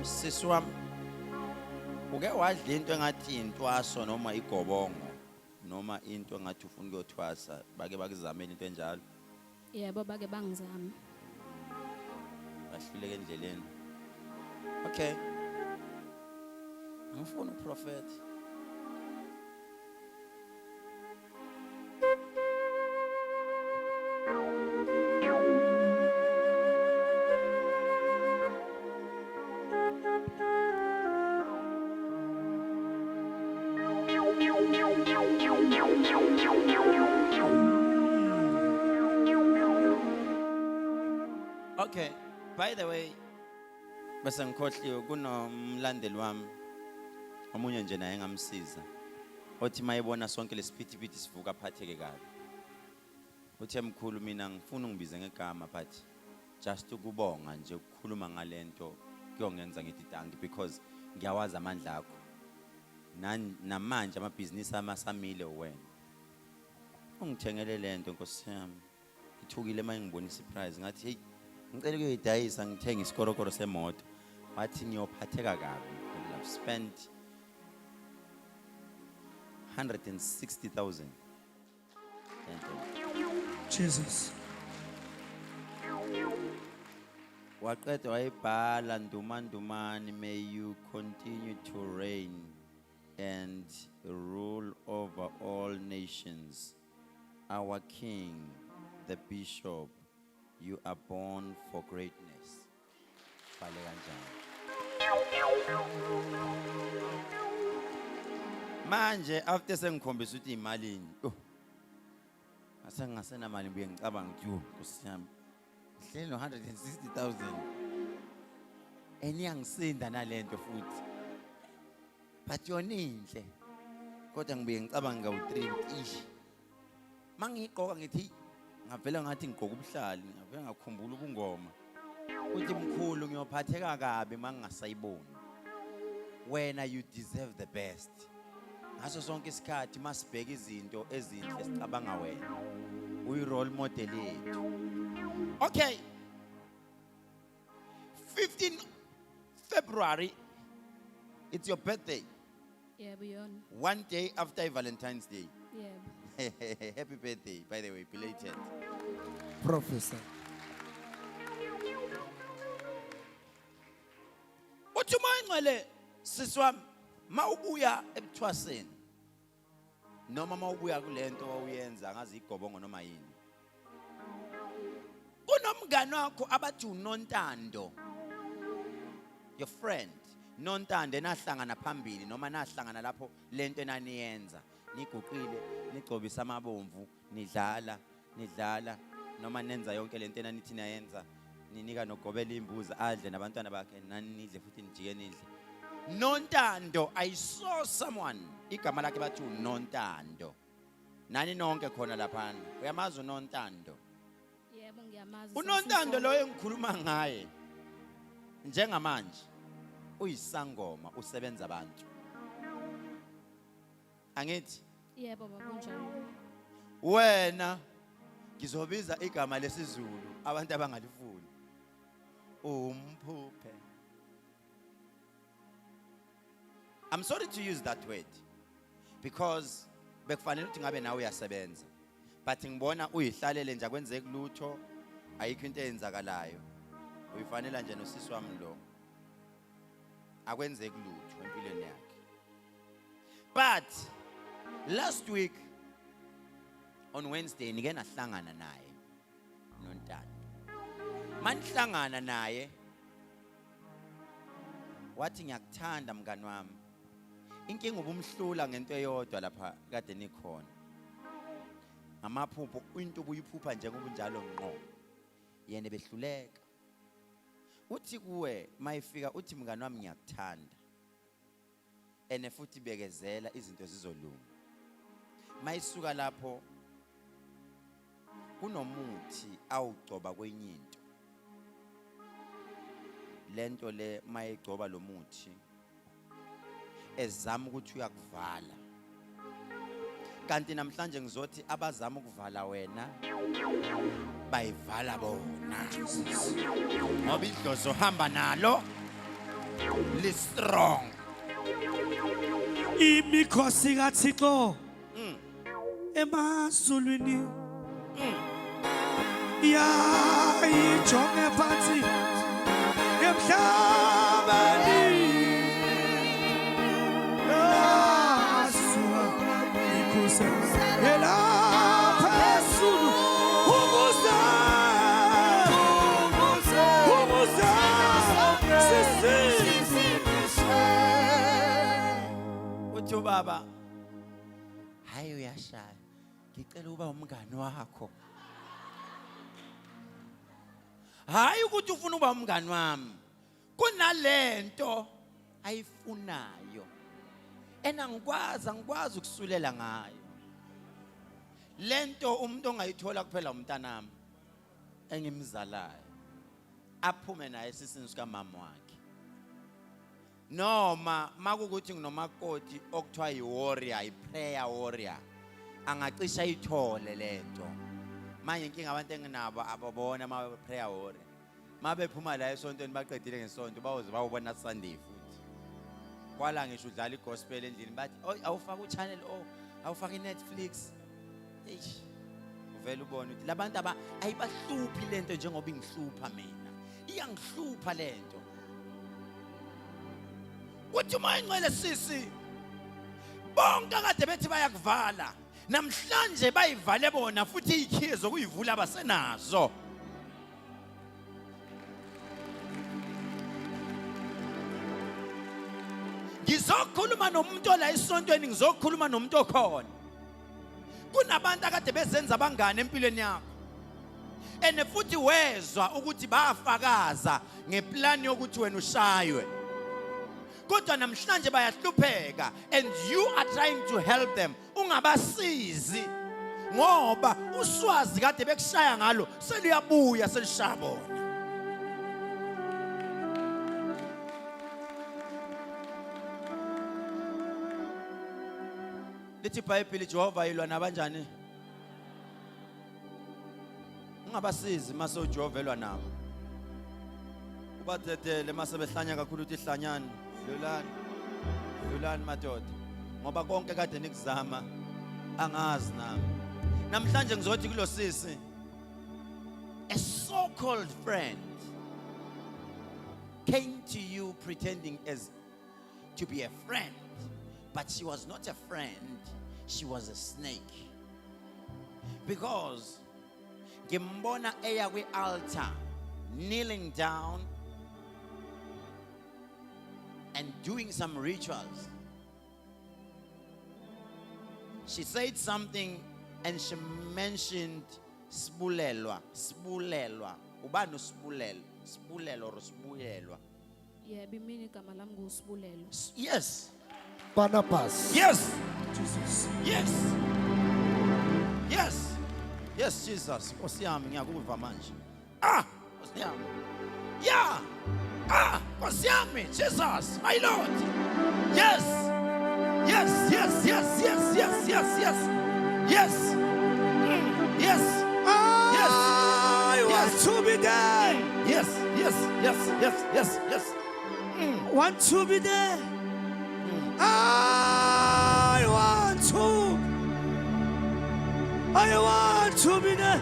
Sisi wami, uke wadla into engathi intwaso noma igobongo noma into engathi ufuna ukuyothwasa bake bakuzamela into enjalo? Yebo bake bangizama. Bahluleke endleleni. Okay. Ngifuna uprofeti. Okay, by the way, bese ngikhohliwe kunomlandeli wami omunye nje naye ngamsiza. Othi mayibona sonke lesiphithiphithi sivuka aphatheke kabi. Uthe mkhulu mina ngifuna ungibize ngegama but just ukubonga nje ukukhuluma ngalento kuyongenza ngithi thank because ngiyawazi amandla akho. Namanje amabhizinisi amasamile wena. Ungithengele lento Nkosi yami. Ngithukile mangibona isurprise ngathi hey ngicela ukuyidayisa ngithenga isikorokoro semoto. Wathi ngiyophatheka kabi. I've spent 160,000. Jesus. Waqeda wayibhala ndumandumani, may you continue to reign and rule over all nations. Our King, the Bishop, you are born for greatness. Bale kanjani. Manje after sengikhombisa ukuthi imalini. Asengasena mali ngibuye ngicabanga ukuthi Nkosi yami. Hleli no 160,000. Eniyangisinda nalento futhi. But yona inhle. Kodwa ngibuye ngicabanga u3 ish. Mangiqoka ngithi ngavela ngathi ngigqoka ubuhlali, ngavela ngakhumbula ubungoma. Uthi mkhulu ngiyophatheka kabi mangingasayiboni. Wena you deserve the best. Ngaso sonke isikhathi masibheka izinto ezinhle sicabanga wena. Uyi role model yethu. Okay. 15 February, it's your birthday. Yebo yona. One day after Valentine's Day. Yebo. Happy birthday, by the way, belated. Professor. Uthi mayingcele sisi wami mawubuya ebuthwaseni noma mawubuya kulento owuyenza ngazi igobongo noma yini. Kunomngane wakho abathi uNontando. Your friend Nontando enahlangana phambili noma nahlangana lapho lento enaniyenza. Niguqile, nigcobisa amabomvu, nidlala noma nenza yonke lento enanithi nayenza. Ninika nogobela imbuzi adle nabantwana bakhe nanidle futhi nijike nidle. Nontando, I saw someone igama lakhe bathi uNontando. Nani nonke khona lapha. Uyamazi uNontando? Yebo ngiyamazi. uNontando lo engikhuluma ngaye njengamanje uyisangoma usebenza abantu. Angithi? Yebo baba kunjalo. Wena ngizobiza igama lesizulu abantu abangalifuni. Umphuphe. I'm sorry to use that word because bekufanele ukuthi ngabe nawe uyasebenza. But ngibona uyihlalele nje akwenzeki lutho ayikho into eyenzakalayo. Uyifanele nje nosisi wami lo. Akwenzeki lutho empilweni yakhe. But last week on Wednesday nike nahlangana naye Nontando. Manihlangana naye wathi ngiyakuthanda mngani wami. Inkinga ubumhlula ngento eyodwa lapha kade nikhona. Ngamaphupho into ubuyiphupha njengoba njalo ngqo. Yena behluleka. Uthi kuwe mayifika uthi mngani wami ngiyakuthanda. Ene futhi bekezela izinto zizolunga. Mayisuka lapho kunomuthi awugcoba kwenye into. Lento le mayigcoba lo muthi ezama ukuthi uyakuvala. Kanti namhlanje ngizothi abazama ukuvala wena bayivala bona. Ngoba idlozi ohamba nalo Strong. Imikhosi kaThixo emazulwini yayijonge phansi emhlabeni yasuka ikhosi elaphezulu umusa Uthi ubaba, hayi uyashaya. Ngicela uba umngani wakho. Hayi ukuthi ufuna uba umngani wami. Kunalento ayifunayo. Angikwazi ukusulela ngayo. Lento umuntu ongayithola kuphela umntanami engimzalayo. Aphume naye esisini sika mama wakhe. Noma makukuthi nginomakoti okuthiwa yi-warrior, i-prayer warrior, angacisha ayithole lento. Manje inkinga abantu enginabo ababona ama-prayer warrior. Mabephuma la esontweni baqedile ngesonto bawoze bawubona Sunday futhi. Kwala ngisho udlala igospel endlini bathi, "Oy awufaka uchannel awufaka iNetflix." Eish. Uvela ubone ukuthi labantu ayibahluphi lento njengoba ingihlupha mina. Iyangihlupha lento. Uthi uma ingcwele sisi bonke kade bethi bayakuvala namhlanje bayivale bona futhi izikhiye zokuyivula abasenazo. Ngizokhuluma nomuntu ola esontweni ngizokhuluma nomuntu okhona. Kunabantu akade bezenza abangane empilweni yakho. Ene futhi wezwa ukuthi bayafakaza ngeplani yokuthi wena ushaywe. Kodwa namhlanje bayahlupheka and you are trying to help them. Ungabasizi ngoba uswazi kade bekushaya ngalo seliyabuya selishaya bona. Lithi iBhayibheli Jehova yilwa nabanjani? Ungabasizi mase uJehova elwa nabo. Ubathethele mase behlanya kakhulu uthi hlanyani. Lulani madoda. Ngoba konke kade nikuzama angazi nami. Namhlanje ngizothi kulo sisi, a so-called friend came to you pretending as to be a friend, but she was not a friend, she was a snake. Because ngimbona eya kwi-altar kneeling down and doing some rituals. She said something and she mentioned spulelwa. Ubani uspulelwa? Spulelwa or spulelwa? Yeah, bimini igama lami nguSibulelo. Yes. Barnabas. Yes. Jesus. Yes. Yes. Yes, Jesus. Nkosi yami ngiyakuva manje. Nkosi yami. Yeah. Nkosi yami, Jesus, my Lord. Yes. Yes, yes, yes, yes, yes, yes, yes. Yes. Yes. I want to be there. Yes, yes, yes, yes, yes, yes. Want to be there. I want to be there.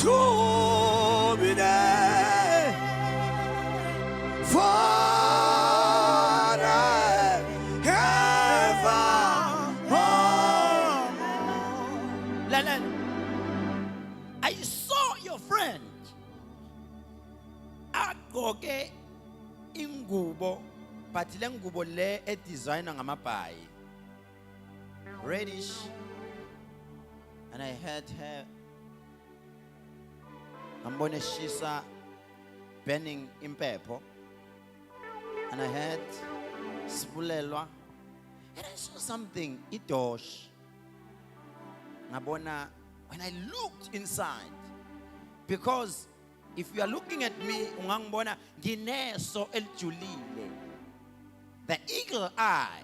To be there. Lelen, I saw your friend. Agoge ingubo, but le ngubo le e designer ngamabhayi. Reddish. And I heard her ngambone shisa burning impepho. And I heard spulelwa. And I saw something, idosh. Ngabona, when I looked inside, because if you are looking at me, ungangibona gineso elijulile. The eagle eye,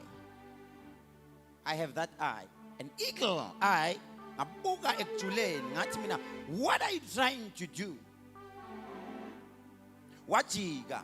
I have that eye. An eagle eye, abuka ekujuleni ngathi mina, what are you trying to do? Wajika,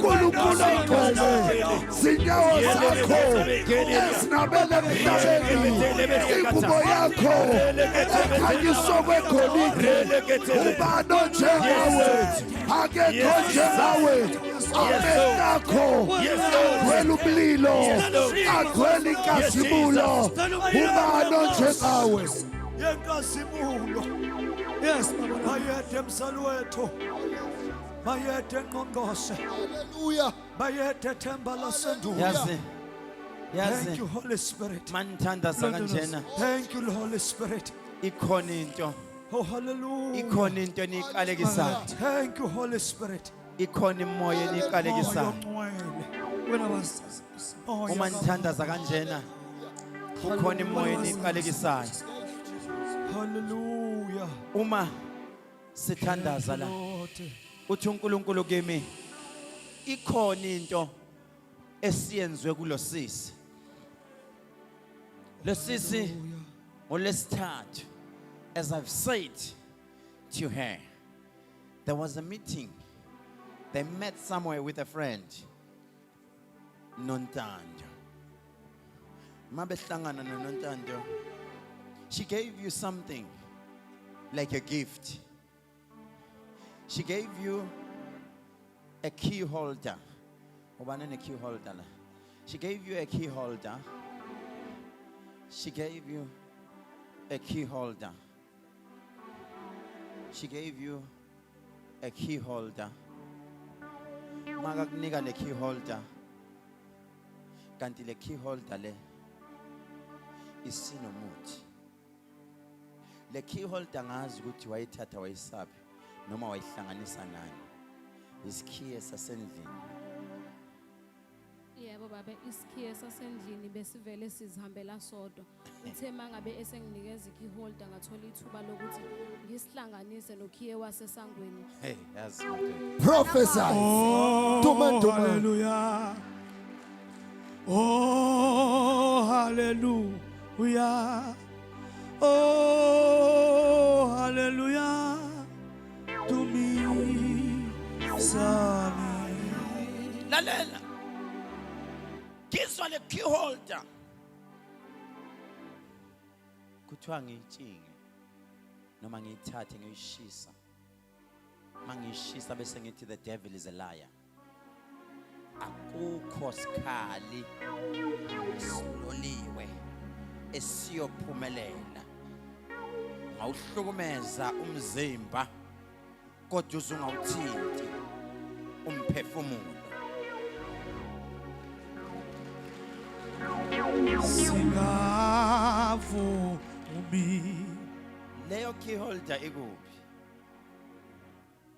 uNkulunkulu ogcwele zinyawo zakho ezinabele emhlabeni ingubo yakho ekhanyiswa kwegolide ubani onjengawe akekho njengawe amehlo akho agcwele umlilo agcwele inkazimulo ubani onjengawe yenkazimulo. Yes, bayede emsalwethu, bayede ngqongqoshe, haleluya bayede themba lasendulo. Yazi. Thank you, Holy Spirit. Manithandaza kanjena. Thank you, Holy Spirit. Ikhona into. Oh, hallelujah. Ikhona into eniqalekisayo. Thank you, Holy Spirit. Ikhona imoya eniqalekisayo. Uma nithandaza kanjena kukhona imoya eniqalekisayo. Hallelujah. Uma sithandaza la uthi uNkulunkulu kimi ikhona into esiyenzwe kulosisi. Losisi olesithathu, as I've said to her, there was a meeting. They met somewhere with a friend. Nontando. Mabehlangana noNontando. She gave you something like a gift. She gave you a key holder. Ubana key holder. She gave you a key holder. She gave you a key holder. She gave you a key holder. Magakunika le key holder. Kanti le key holder le isinomuthi. Le key holder ngazi ukuthi wayithatha wayisaphi noma wayihlanganisa nani. Isikhiye sasendlini. Yebo baba, isikhiye sasendlini besivele sizihambela sodwa. Uthe mangabe esenginikeza ikeyholder ngathola ithuba lokuthi ngisihlanganise nokhiye wasesangweni. Hey, yazi madoda. prophesy Duma. Hallelujah. Oh, hallelujah. Oh, hallelujah. To me, Sonny. Lalela. Ngizwa le key holder. Kuthiwa ngiyitshinge noma ngiyithathe ngiyishisa. Mangishisa bese ngithi the devil is a liar. Akukho sikhali siloliwe esiyophumelela. Ngawuhlukumeza umzimba kodwa uzungawuthinti umphefumulo. Singavu umi. Leyo key holder ikuphi?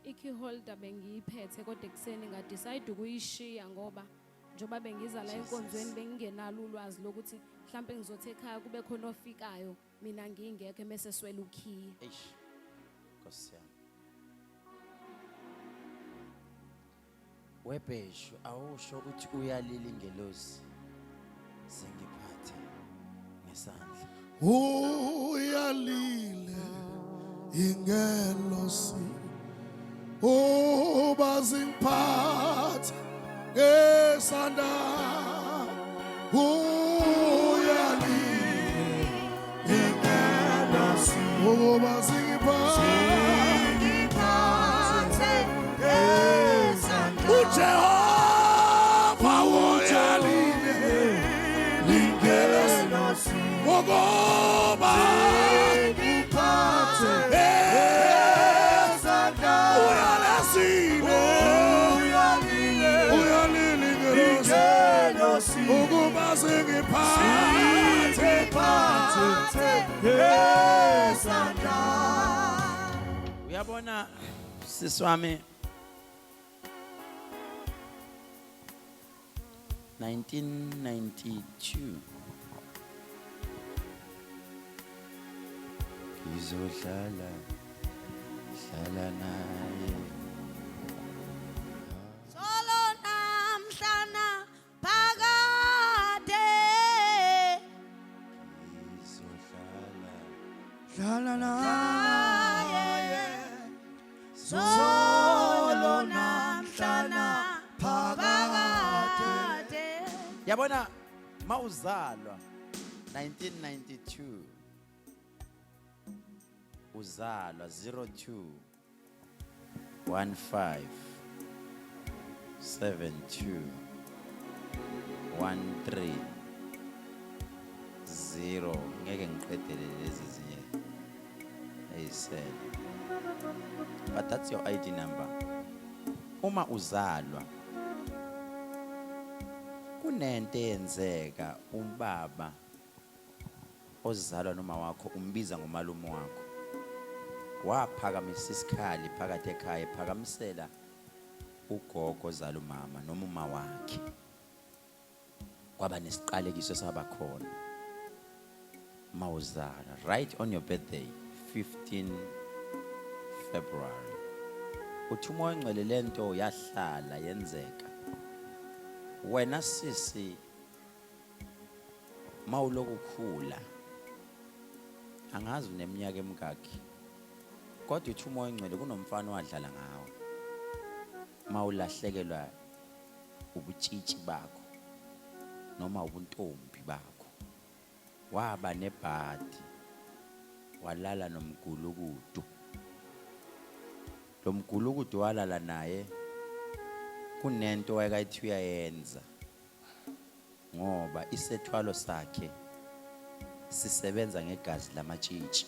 Ikeyholder bengiyiphethe kodwa ekseni ngadecide ukuyishiya ngoba njoba bengiza la enkonzweni bengingenalo ulwazi lokuthi mhlambe ngizothe ekhaya kube khona ofikayo mina ngingekho emese swela ukhiye. Eish. Nkosi yami. Webheshu awusho ukuthi uyalila ingelosi. Sengiphathe ngesandla. uyalile ingelosi ubazingiphatha ngesandla uyalile ingelosi ubazingiphatha uJehova uyalile ingelosi ngoba Uyabona sisi wami 1992 Ngizohlala naye Solo namhlana phakade Ngizohlala Dlala naye Solo namhlana phakade Yabona mawuzalwa 1992 uzalwa 02 15 72 13 0 ngeke ngiqedele lezi zinye eyisele. But that's your ID number. Uma uzalwa kunento eyenzeka ubaba ozalwa noma wakho umbiza ngomalume wakho waphakamisa isikhali phakathi ekhaya ephakamisela ugogo ozala umama noma uma wakhe kwaba nesiqalekiso saba khona mawuzala right on your birthday 15 February uthi umoya ongcwele lento yahlala yenzeka wena sisi mawuloku khula angazi uneminyaka emingaki kodwa uthi umoya ongcwele kunomfana owadlala ngawo mawulahlekelwa ubutshitshi bakho noma ubuntombi bakho waba nebhadi walala nomgulukudu lo mgulukudu walala naye kunento ayikathi uyayenza ngoba isethwalo sakhe sisebenza ngegazi lamatshitshi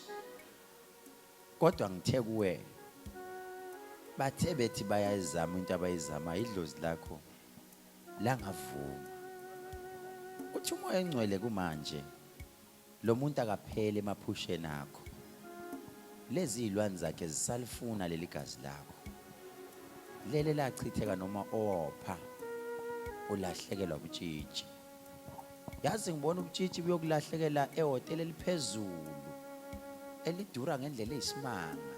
kodwa ngithe kuwe bathe bethi bayayizama into abayizama idlozi lakho langavuma uthi umoya engcwele kumanje lo muntu akaphele emaphusheni akho lezi ilwane zakhe zisalifuna leli gazi lakho lele lachitheka noma opha ulahlekelwa ubutshitshi yazi ngibona ubutshitshi buyokulahlekela ehotel eliphezulu elidura ngendlela eyisimanga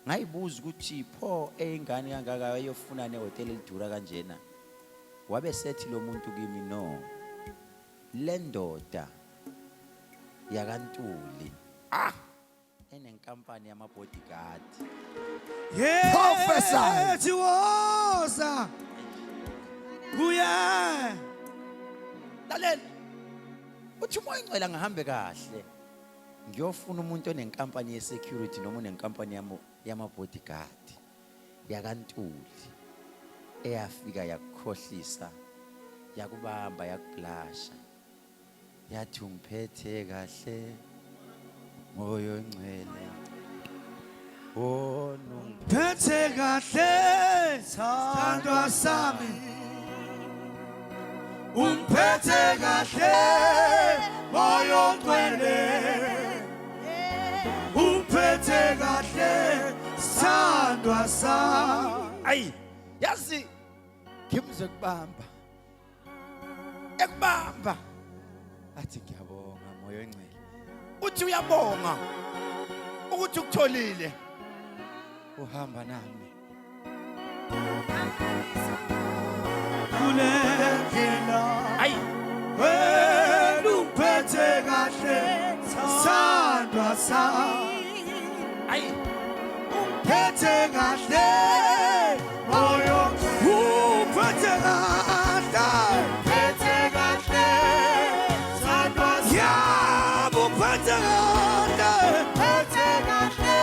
ngayibuza ukuthi pho eyingane kangaka ayofuna nehotel elidura kanjena wabe sethi lo muntu kimi no le ndoda yakantuli enenkampani yama bodyguard Yeah, Evusa. Uya. lalela uthi umoya engcwele ngahambe kahle ngiyofuna umuntu onenkampani ye-security noma onenkampani yama bodyguard yakantuli eyafika yakukhohlisa yakubamba yakuplasha yathi ungiphethe kahle moyo engcwele oh no Phethe kahle sithandwa sami. Umphethe kahle moyo ongcwele. Umphethe kahle sithandwa sami. ayi yazi ngimze kubamba ekubamba athi ngiyabonga moyo engcwele uthi uyabonga ukuthi ukutholile uhamba nami Kulendlela ayi wena umphethe kahle sithandwa sami. ayi Phethe kahle moyo uphethe kahle phethe kahle sithandwa sami. Yabo phethe kahle phethe kahle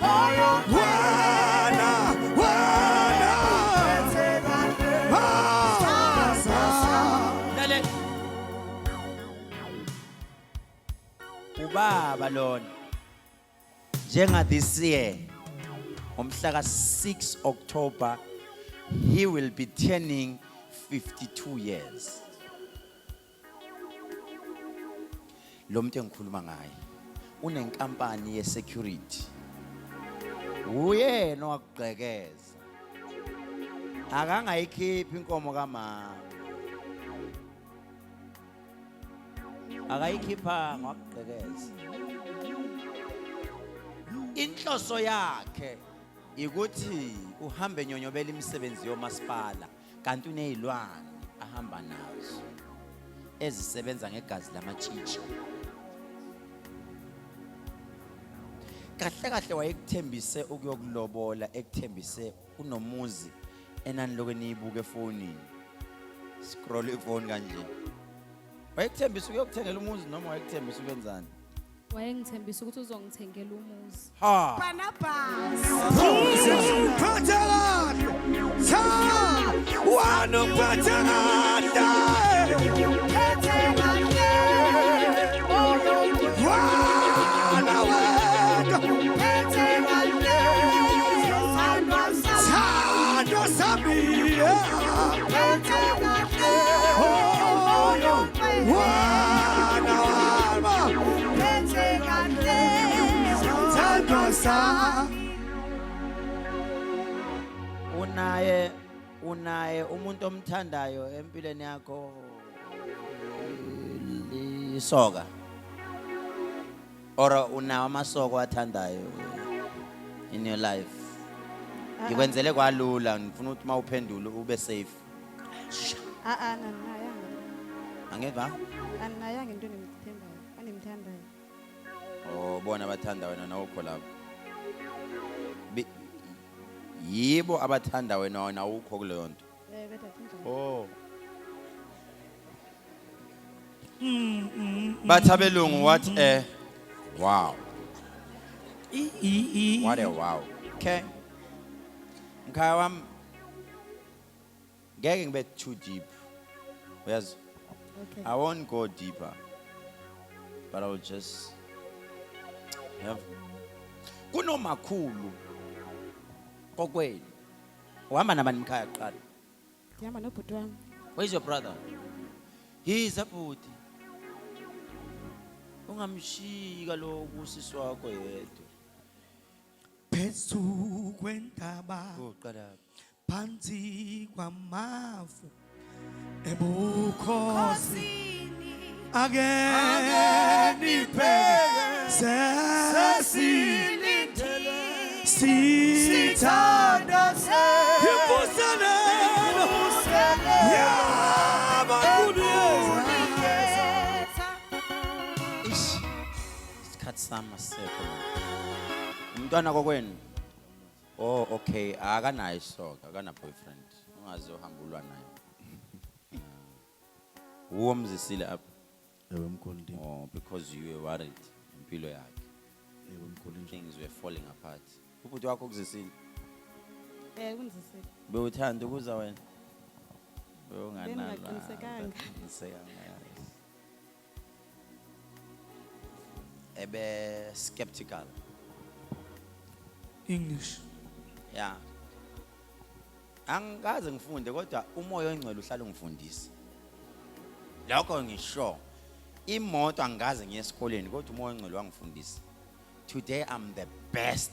moyo wena phethe kahle sithandwa. lale ubaba lona njenga this year umhla ka-6 October he will be turning 52 years lo muntu engikhuluma ngaye unenkampani ye-security uyena wakugqekeza akangayikhiphi inkomo kamama akayikhiphanga wakugqekeza inhloso yakhe ikuthi uhambe nyonyobela imisebenzi yomasipala kanti unezilwane ahamba nazo ezisebenza ngegazi lamatshitshi kahle kahle wayekuthembise ukuyokulobola ekuthembise unomuzi enani lokho niyibuka efonini scroll ifoni kanje. Wayekuthembisa ukuyokuthengela umuzi noma wayekuthembisa ukwenzani? Wayengithembisa ukuthi uzongithengela umuzi. Ha. Barnabas. Unaye umuntu omthandayo empilweni yakho lisoka. Ora unawo amasoko athandayo in your life. Ngikwenzele kwalula ngifuna ukuthi mawuphendula ube safe. Nanayanga. Angeva? Anayanga into engimthembayo, angimthandayo. Oh bona abathanda wena nawukho lapho. Yibo abathanda wena nawukho kuleyo nto. Betha kunjani? Oh. Bathabelungu what a wow. What a wow. Okay. Mkhaya wami ngeke ngibe too deep. Yes. Okay. I won't go deeper. But I will just have kunomakhulu kokwenu. Uhamba nabani mkhaya kuqala? Ngihamba nobhuti wami. Where's your brother? He is a bhuti. Ungamshika lo kusisi wakho yedwa. Phezu kwentaba Uqala. phansi kwamafu ebukhosi ake nibheke sesilindele sithanda impuselelo Isikhathi sami asekho. Umntwana kokwenu. Oh okay, akanayo isoka, akana boyfriend. Ungaze uhambulwa naye. Uwomzisile apha. Ewe mkhulu. Oh, because you were worried impilo yakhe. Ewe mkhulu. Things were falling apart. Ubhuti wakho kuzisile. Kunzisile. Bewuthanda ukuza wena. Bewunganala. Bengaqinisekanga. Ebe skeptical. English. Yeah. Angikaze ngifunde kodwa umoya ongcwele uhlala ungifundisa. Lokho ngisho. Imoto angaze ngiye esikoleni kodwa umoya ongcwele wangifundisa. Today I'm the best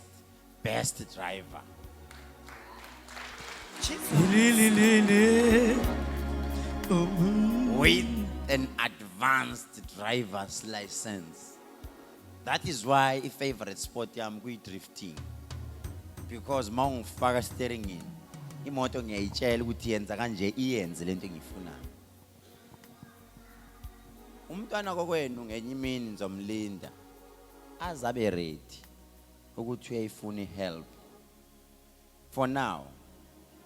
driver. With an advanced driver's license. That is why a favorite sport yami kuyi-drifting. Because mawungifaka steering in, imoto ngiyayitshela ukuthi yenza kanje iyenze lento engiyifunayo. Umntwana kokwenu ngenye imini nizomlinda azabe ready ukuthi uyayifuna help. For now,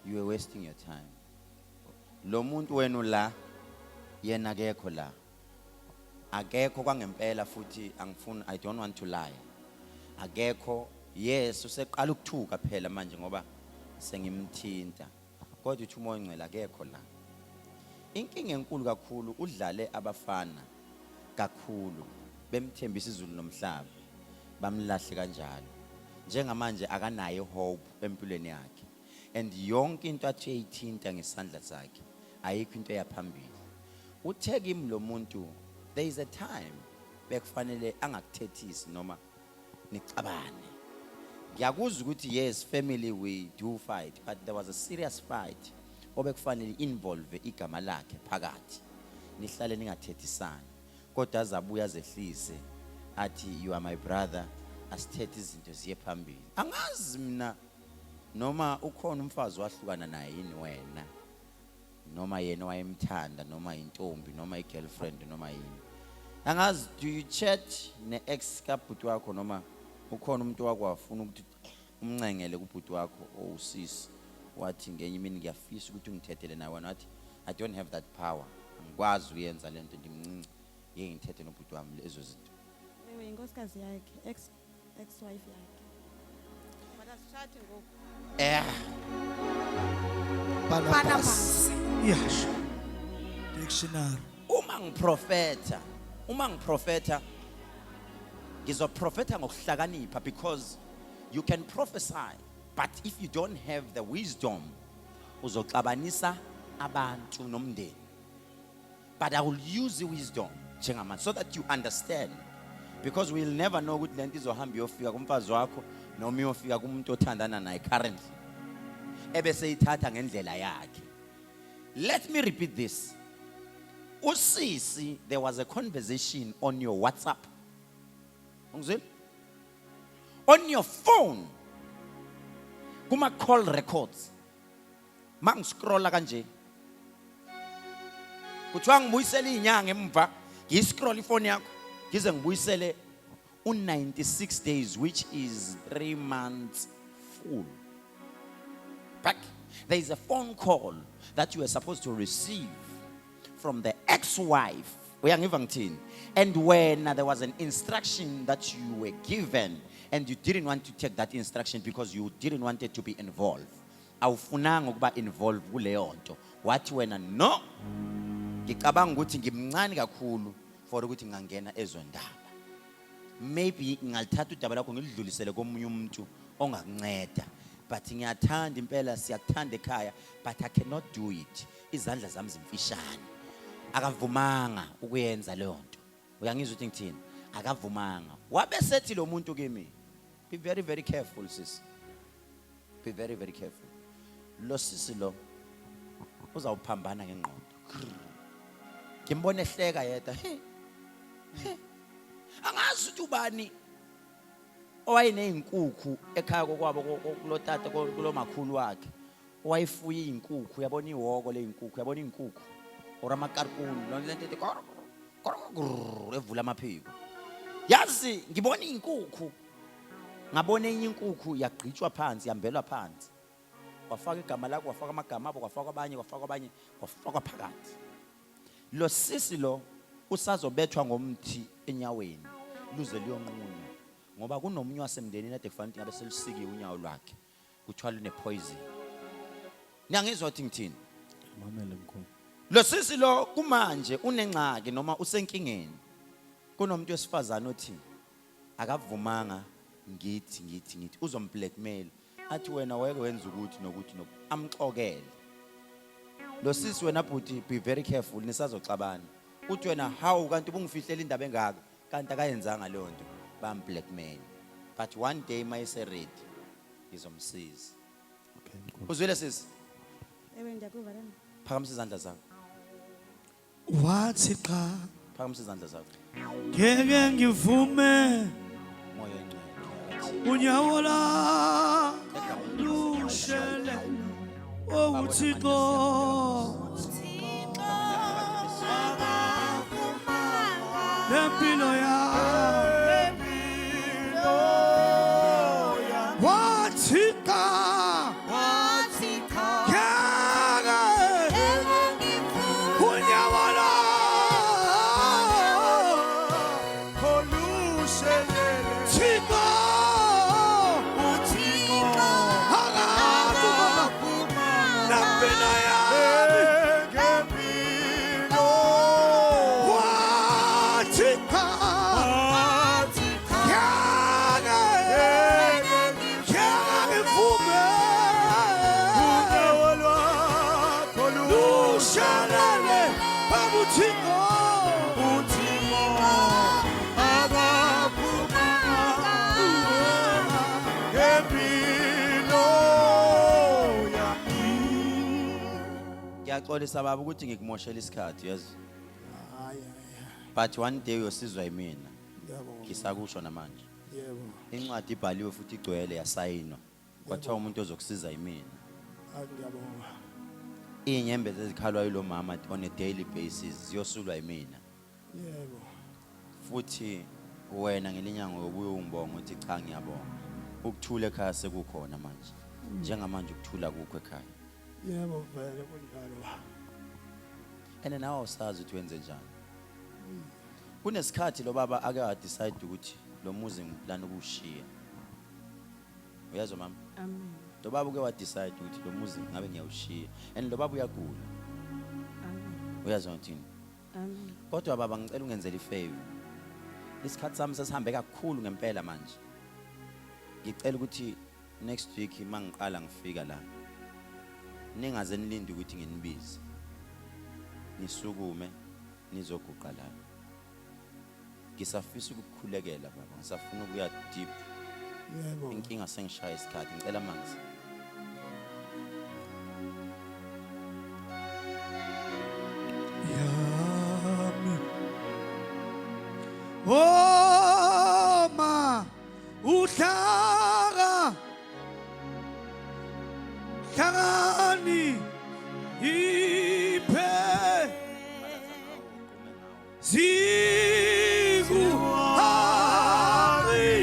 you are wasting your time. Lo muntu wenu la yena akekho la. Akekho kwangempela futhi angifuni, I don't want to lie. Akekho, yes useqala ukuthuka phela manje ngoba sengimthinta. Kodwa uthi umoya ongcwele akekho la. Inkinga enkulu kakhulu udlale abafana kakhulu bemthembisa izulu nomhlaba bamlahle kanjalo. Njengamanje akanayo hope empilweni yakhe. And yonke into athi eyithinta ngesandla sakhe ayikho into yaphambili. Utheke imlo muntu. There is a time bekufanele angakuthethisi noma nicabane. Ngiyakuzwa ukuthi yes family we do fight, but there was a serious fight obekufanele involve igama lakhe phakathi. Nihlale ningathethisani. Kodwa azabuya zehlise athi you are my brother, asithethe izinto ziye phambili. Angazi mina noma ukhona umfazi wahlukana naye yini wena, noma yena wayemthanda, noma intombi, noma igirlfriend, noma yini. Angazi, do you chat ne-ex kabhuti wakho noma ukhona umuntu wakho wafuna ukuthi umncengele kubhuti wakho owusisi wathi ngenye imini ngiyafisa ukuthi ungithethele nawe wathi I don't have that power. Angikwazi ukuyenza lento ndimncinci. Yeke ngithethe nobhuti wami lezo zinto. Ewe inkosikazi yakhe, ex-wife yakhe. Basashadi ngoku. Barnabas. Yes. Dictionary. Uma ngiprofeta ngizoprofeta ngokuhlakanipha, because you can prophesy, but if you don't have the wisdom uzoxabanisa abantu nomndeni. But I will use the wisdom njengamanje so that you understand, because we'll never know ukuthi lento izohamba iyofika kumfazi wakho noma iyofika kumuntu othandana naye currently ebese ithatha ngendlela yakhe. Let me repeat this. Usisi, there was a conversation on your WhatsApp. Ungizwile? On your phone. Kuma call records. Mang scrolla kanje. Kuthiwa ngibuyisele inyanga emva, ngiscroll ifone yakho, ngize ngibuyisele 96 days, which is 3 months full. Back. There is a phone call that you were supposed to receive from the ex-wife. And when there was an instruction that you were given and you didn't want to take that instruction because you didn't want it to be involved. Awufunanga ukuba involved kuleyo nto. Wathi wena no. Ngicabanga ukuthi ngimncane kakhulu for ukuthi ngangena ezo ndaba. Maybe ngalithatha udaba lakho ngilidlulisele komunye umuntu ongakunceda. But ngiyathanda impela siyakuthanda ekhaya, but I cannot do it. Izandla zami zimfishane. Akavumanga ukuyenza leyo nto. Uyangizwa ukuthi ngithini? Akavumanga. Wabe sethi lo muntu kimi, be very very careful sis. Be very very careful. Lo sisi lo uzawuphambana ngengqondo. Ngimbone ehleka yedwa. Angazi ukuthi ubani owayenezinkukhu ekhaya kokwabo kulotata kulomakhulu wakhe. Owayefuya izinkukhu, yabona ihhoko lezinkukhu, yabona izinkukhu. Oramakarkulu lento ethi evula amaphiko. Yazi ngibona izinkukhu. Ngabona enye inkukhu yagqitshwa phansi, yambelwa phansi. Wafaka igama lakho, wafaka amagama abo, wafaka abanye, wafaka phakathi. Lo sisi lo usazobethwa ngomthi enyaweni luze liyonqunywa, ngoba kunomunye wasemndenini ade kufanele ngabe selisikiwe unyawo lwakhe, kuthiwa lune poison. Niyangizwa ukuthi ngithini? Mamele mkhulu. Lo sisi lo kumanje unengxaki noma usenkingeni. Kunomuntu wesifazana othi akavumanga ngithi uzomblackmail, athi wena weke wenza ukuthi nokuthi amxokele. Lo sisi wena bhuti, be very careful nisazoxabana. Uthi wena how kanti ubungifihlela indaba engaka, kanti akayenzanga leyo nto, bamblackmail. But one day mayise ready izomsiza. Okay mkhulu. Uzwile sisi? Ewe ndiyakuva lana. Phakamisa izandla zakho. Wathi cha Phakamisa izandla zakho. ngeke ngivume Moya encane. unyawo la lushele uThixo lempilo yami wathi cha unyawo la Thixo lempilo yami wathi cha ngivume lushalele babuthixo Ngiyaxolisa baba ukuthi ngikumoshela isikhathi, yazi. But one day uyosizwa yimina. Ngisakusho namanje. yebo Incwadi ibhaliwe futhi igcwele yasayinwa. Kwathiwa umuntu ozokusiza yimina. ngiyabonga Inyembezi ezikhalwa yilo mama on a daily basis ziyosulwa yimina. yebo Futhi wena ngelinyanga yobuye ungibonga ukuthi cha ngiyabonga. Ukuthula ekhaya sekukhona manje. Njengamanje ukuthula kukho ekhaya. yebo vele kunjalo and nawe awusazi ukuthi wenze njani. Kunesikhathi lo baba ake wa decide ukuthi lo muzi ngiplana ukushiya. Uyazwa mama? Amen. Lo baba uke wa decide ukuthi lo muzi ngabe ngiyawushiya and lo baba uyagula. Amen. Uyazwa ukuthi Amen. kodwa baba ngicela ungenzele ifavor. Isikhathi sami sesihambe kakhulu ngempela manje. Ngicela ukuthi next week mangiqala ngifika la. Ningaze nilinde ukuthi nginibize. Nisukume nizoguqa la. Ngisafisa ukukhulekela baba. Ngisafuna ukuya deep. Yebo. Inkinga sengishaya isikhathi ngicela manzi. Yami. Oh ma uhlaka hlakani iphe ziku hari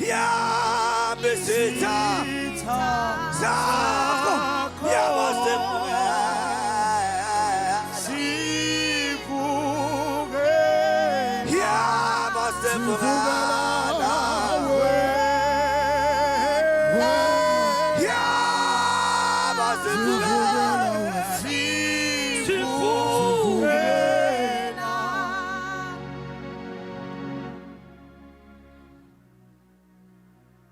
yami sitha zakho yawasemuke sivuke yawasemuke